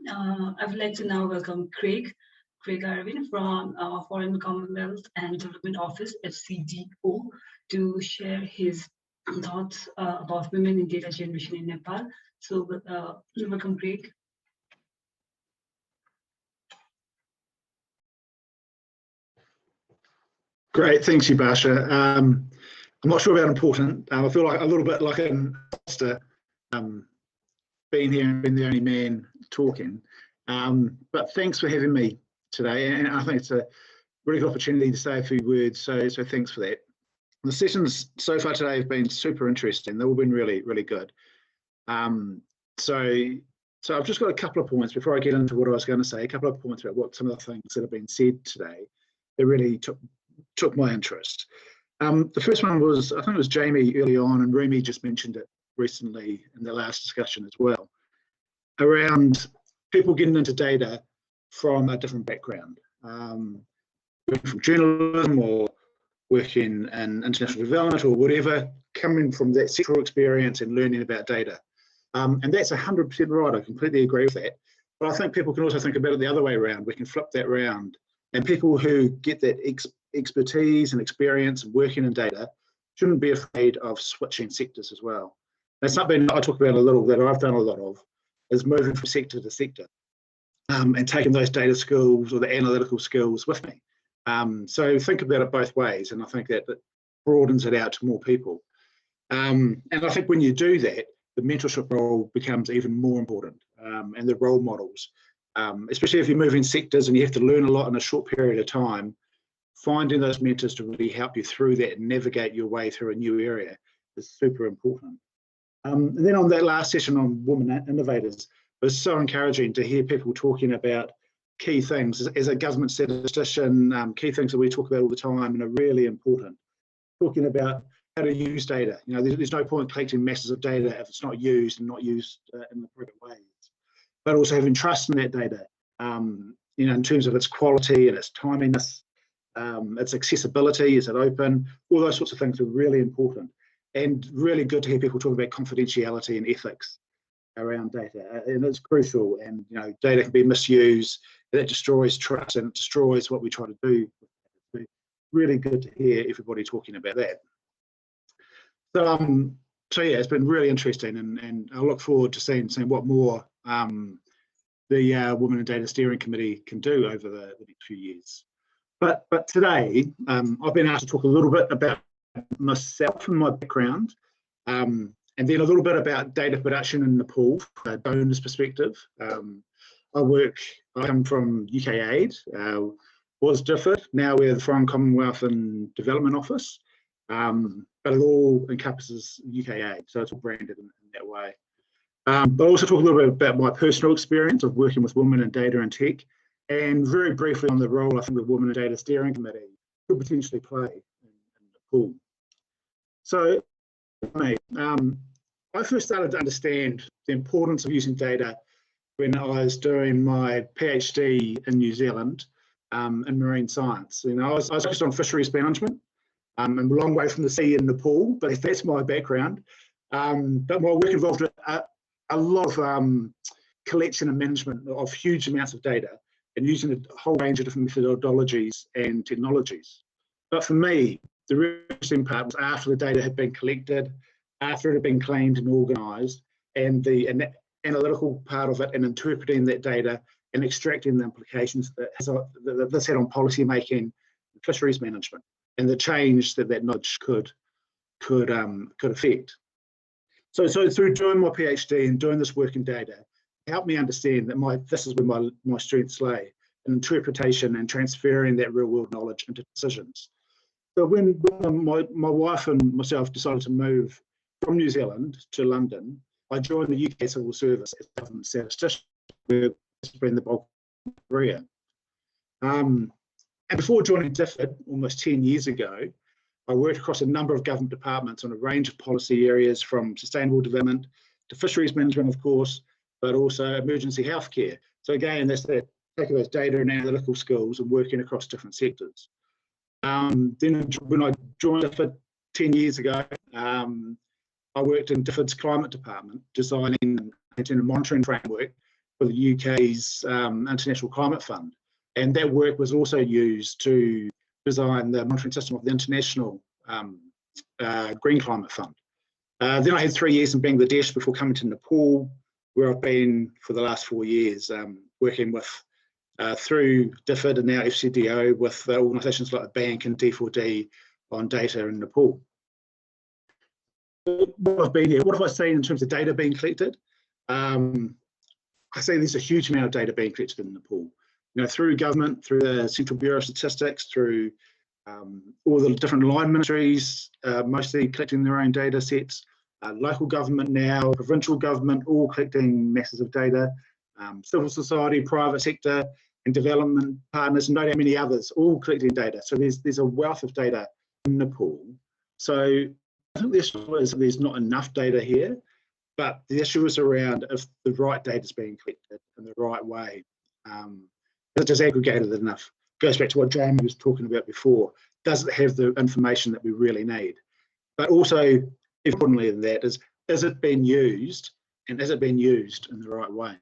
I would like to now welcome Craig Irwin from Foreign Commonwealth and Development Office, FCDO, to share his thoughts about women in data generation in Nepal. So welcome, Craig. Great, thanks, Yubasha. I'm not sure about important. I feel like a little bit like an imposter being here and being the only man talking. But thanks for having me today, and I think it's a really good opportunity to say a few words. So thanks for that. The sessions so far today have been super interesting. They've all been really, really good. So I've just got a couple of points before I get into what I was going to say. A couple of points about what some of the things that have been said today that really took my interest. The first one was, I think it was Jamie early on, and Rumi just mentioned it recently in the last discussion as well, around people getting into data from a different background, working from journalism or working in international development or whatever, coming from that sectoral experience and learning about data. And that's 100% right, I completely agree with that. But I think people can also think about it the other way around. We can flip that around. And people who get that expertise and experience working in data shouldn't be afraid of switching sectors as well. That's something I talk about a little, that I've done a lot of, is moving from sector to sector and taking those data skills or the analytical skills with me. So think about it both ways, and I think that broadens it out to more people. And I think when you do that, the mentorship role becomes even more important, and the role models. Especially if you're moving sectors and you have to learn a lot in a short period of time, finding those mentors to really help you through that and navigate your way through a new area is super important. And then on that last session on women innovators, it was so encouraging to hear people talking about key things. As a government statistician, key things that we talk about all the time and are really important. Talking about how to use data. You know, there's no point collecting masses of data if it's not used and not used in the appropriate ways. But also having trust in that data, you know, in terms of its quality and its timeliness, its accessibility, is it open? All those sorts of things are really important, and really good to hear people talk about confidentiality and ethics around data. And it's crucial. And you know, data can be misused. That destroys trust and it destroys what we try to do. It's really good to hear everybody talking about that. So yeah, it's been really interesting, and I look forward to seeing what more the Women in Data Steering Committee can do over the next few years. But today, I've been asked to talk a little bit about myself and my background, and then a little bit about data production in Nepal, from a donor's perspective. I come from UK Aid, was DEFRA, now we're the Foreign Commonwealth and Development Office, but it all encompasses UK Aid, so it's all branded in that way. But I'll also talk a little bit about my personal experience of working with women in data and tech, and very briefly on the role I think the Women in Data Steering Committee could potentially play in Nepal. So, I first started to understand the importance of using data when I was doing my PhD in New Zealand in marine science. You know, I was focused on fisheries management. I'm a long way from the sea in Nepal, but that's my background. But my work involved a lot of collection and management of huge amounts of data and using a whole range of different methodologies and technologies. But for me, the really interesting part was after the data had been collected, after it had been claimed and organised, and the analytical part of it and interpreting that data and extracting the implications that this had on policy making and fisheries management, and the change that knowledge could affect. So through doing my PhD and doing this work in data, it helped me understand that this is where my strengths lay, in interpretation and transferring that real world knowledge into decisions. So when my wife and myself decided to move from New Zealand to London, I joined the UK Civil Service as a government statistician, where it's been the bulk of my career. And before joining DEFRA almost 10 years ago, I worked across a number of government departments on a range of policy areas, from sustainable development to fisheries management, of course, but also emergency healthcare. So again, that's that taking those data and analytical skills and working across different sectors. Then when I joined DEFRA 10 years ago, I worked in DEFRA's climate department, designing and monitoring framework for the UK's International Climate Fund. And that work was also used to design the monitoring system of the International Green Climate Fund. Then I had 3 years in Bangladesh before coming to Nepal, where I've been for the last 4 years, working with through DEFRA and now FCDO with organisations like the Bank and D4D on data in Nepal. What have I seen in terms of data being collected? I see there's a huge amount of data being collected in Nepal. You know, through government, through the Central Bureau of Statistics, through all the different line ministries, mostly collecting their own data sets. Local government now, provincial government, all collecting masses of data. Civil society, private sector, and development partners, and no doubt many others, all collecting data. So there's a wealth of data in Nepal. So I think the issue is there's not enough data here, but the issue is around if the right data is being collected in the right way. Is it aggregated enough? Goes back to what Jamie was talking about before. Does it have the information that we really need? But also, importantly than that, is it being used, and is it being used in the right way?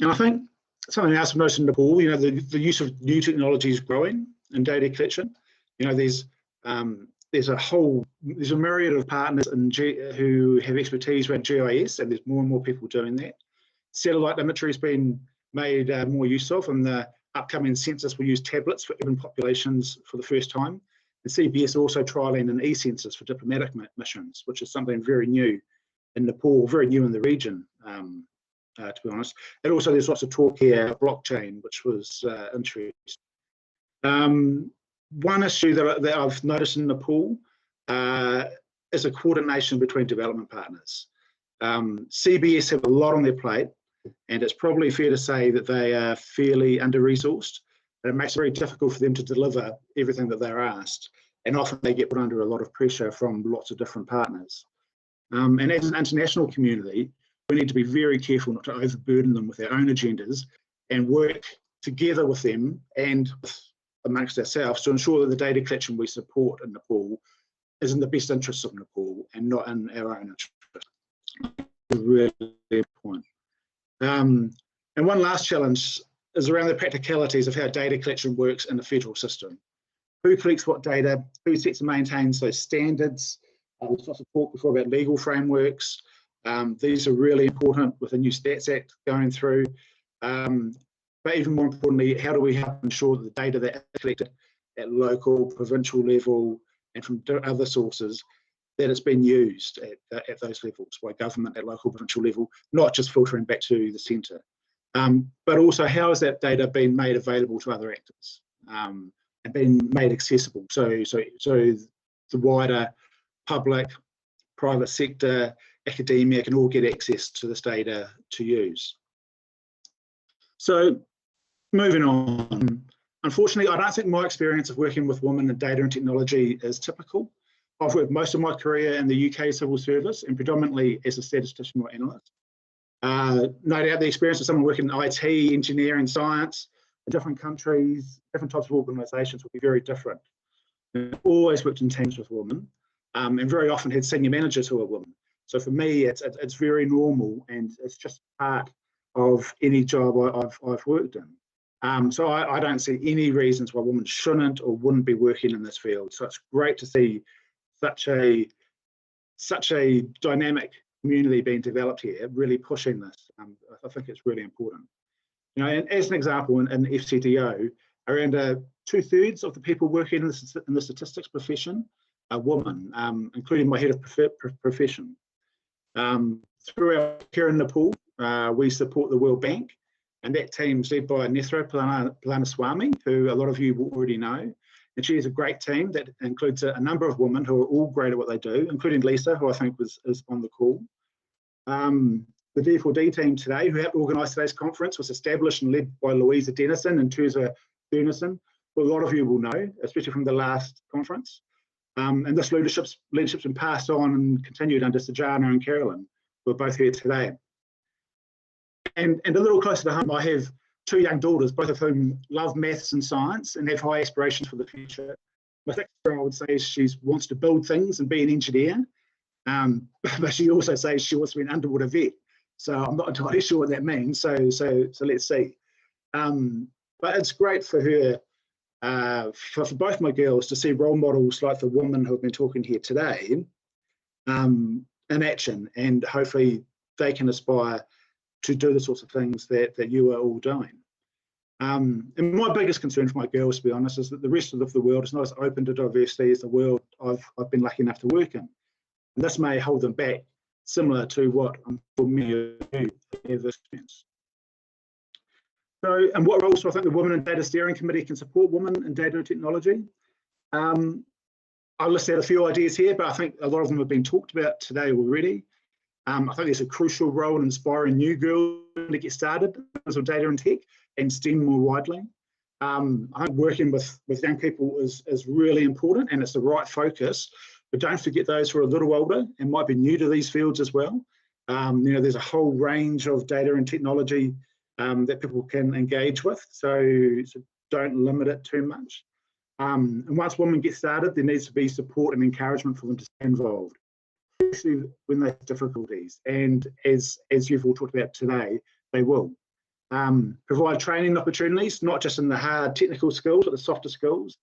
And I think something else I've noticed in Nepal, you know, the use of new technology is growing in data collection. You know, there's a myriad of partners who have expertise around GIS, and there's more and more people doing that. Satellite imagery has been made more use of, and the upcoming census will use tablets for urban populations for the first time. And CBS also trialling an e-census for diplomatic missions, which is something very new in Nepal, very new in the region, to be honest. And also there's lots of talk here, blockchain, which was interesting. One issue that I've noticed in Nepal is a coordination between development partners. CBS have a lot on their plate, and it's probably fair to say that they are fairly under-resourced, and it makes it very difficult for them to deliver everything that they're asked, and often they get put under a lot of pressure from lots of different partners. And as an international community, we need to be very careful not to overburden them with our own agendas and work together with them and amongst ourselves to ensure that the data collection we support in Nepal is in the best interests of Nepal and not in our own interest. That's a really good point. And one last challenge is around the practicalities of how data collection works in the federal system. Who collects what data? Who sets and maintains those standards? There's lots of talk before about legal frameworks. These are really important with the new Stats Act going through. But even more importantly, how do we help ensure that the data that is collected at local, provincial level, and from other sources, that it's been used at those levels by government at local, provincial level, not just filtering back to the centre. But also, how has that data been made available to other actors and been made accessible? So the wider public, private sector, academia can all get access to this data to use. So moving on, unfortunately, I don't think my experience of working with women in data and technology is typical. I've worked most of my career in the UK Civil Service and predominantly as a statistician or analyst. No doubt the experience of someone working in IT, engineering, science, in different countries, different types of organisations will be very different. I've always worked in teams with women and very often had senior managers who are women. So for me, it's very normal and it's just part of any job I've worked in. So I don't see any reasons why women shouldn't or wouldn't be working in this field. So it's great to see such a dynamic community being developed here, really pushing this. I think it's really important. You know, and as an example, in FCDO, around 2/3 of the people working in the statistics profession are women, including my head of profession. Throughout here in Nepal, we support the World Bank, and that team's led by Nethra Palaniswamy, who a lot of you will already know. And she is a great team that includes a number of women who are all great at what they do, including Lisa, who I think is on the call. The D4D team today, who helped organise today's conference, was established and led by Louisa Dennison and Teresa Furnison, who a lot of you will know, especially from the last conference. And this leadership's been passed on and continued under Sajana and Carolyn, who are both here today. And a little closer to home, I have 2 young daughters, both of whom love maths and science and have high aspirations for the future. My 6-year-old would say she wants to build things and be an engineer, but she also says she wants to be an underwater vet. So I'm not entirely sure what that means. So let's see. But it's great for her, for both my girls, to see role models like the women who have been talking here today in action, and hopefully they can aspire to do the sorts of things that you are all doing. And my biggest concern for my girls, to be honest, is that the rest of the world is not as open to diversity as the world I've been lucky enough to work in. And this may hold them back, similar to what many of you have experienced. So, and what roles do I think the Women in Data Steering Committee can support women in data and technology? I listed a few ideas here, but I think a lot of them have been talked about today already. I think there's a crucial role in inspiring new girls to get started in terms of data and tech and STEM more widely. I think working with young people is really important, and it's the right focus. But don't forget those who are a little older and might be new to these fields as well. You know, there's a whole range of data and technology that people can engage with, so don't limit it too much. And once women get started, there needs to be support and encouragement for them to stay involved, especially when they have difficulties. And as you've all talked about today, they will. Provide training opportunities, not just in the hard technical skills, but the softer skills.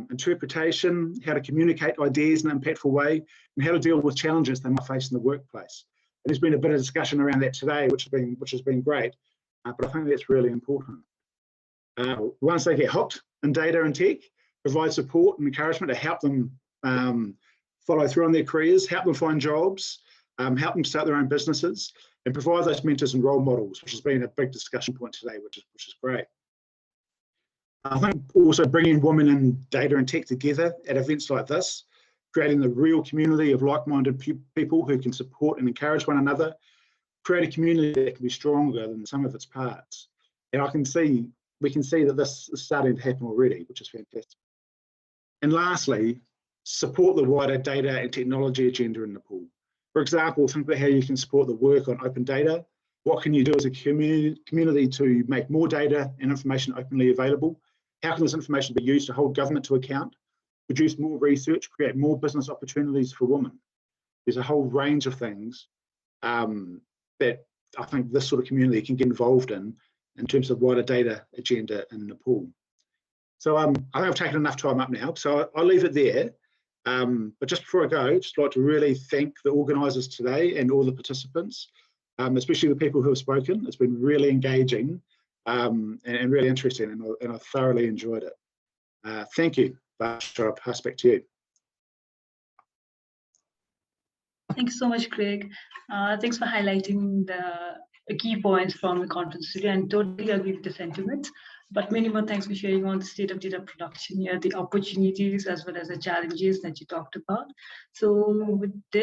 Interpretation, how to communicate ideas in an impactful way, and how to deal with challenges they might face in the workplace. And there's been a bit of discussion around that today, which has been great, but I think that's really important. Once they get hooked in data and tech, provide support and encouragement to help them follow through on their careers, help them find jobs, help them start their own businesses, and provide those mentors and role models, which has been a big discussion point today, which is great. I think also bringing women in data and tech together at events like this, creating the real community of like-minded people who can support and encourage one another, create a community that can be stronger than some of its parts. And we can see that this is starting to happen already, which is fantastic. And lastly, support the wider data and technology agenda in Nepal. For example, think about how you can support the work on open data. What can you do as a community to make more data and information openly available? How can this information be used to hold government to account, produce more research, create more business opportunities for women? There's a whole range of things that I think this sort of community can get involved in terms of wider data agenda in Nepal. So I think I've taken enough time up now, so I'll leave it there. But just before I go, I'd just like to really thank the organisers today and all the participants, especially the people who have spoken. It's been really engaging and really interesting, and I thoroughly enjoyed it. Thank you. Basha, I'll pass back to you. Thanks so much, Craig. Thanks for highlighting the key points from the conference today, and totally agree with the sentiments. But many more thanks for sharing on the state of data production here, the opportunities as well as the challenges that you talked about. So with this,